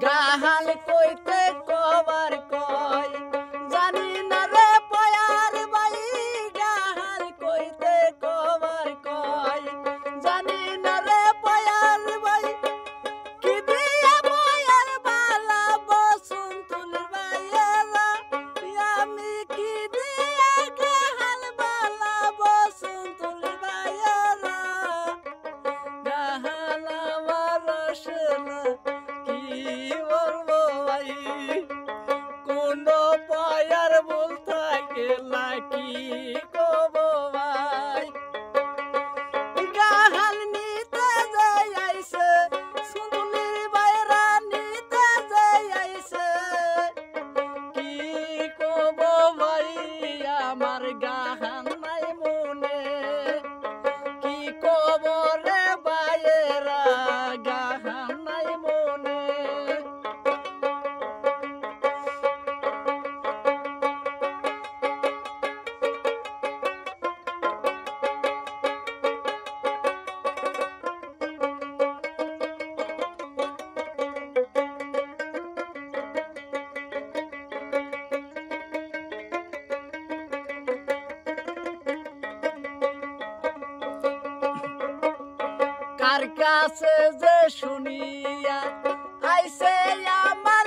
গাহাল কইতে কবার কয় জানি না রে পয়ার বাই গাহাল কইতে কবার কয় জানি না রে পয়ার বাই কি দিয়া পয়ার বালা বসুন তুলির বাইরা আমি কি দিয়া গাহাল বালা বসুন তুলির বাইরা গাহাল আমার রসনা কোন পায়ার বলতে গেলা কি কব ভাই গাহাল নিতে যাই আইছে সুন্দুলির বাইরা নিতে যাই আইছে কি কব ভাই আমার গাহাল নাই মনে কি কব রে বাইরা গাহাল নাই মনে কার কাছে যে শুনিয়া আইছে আমার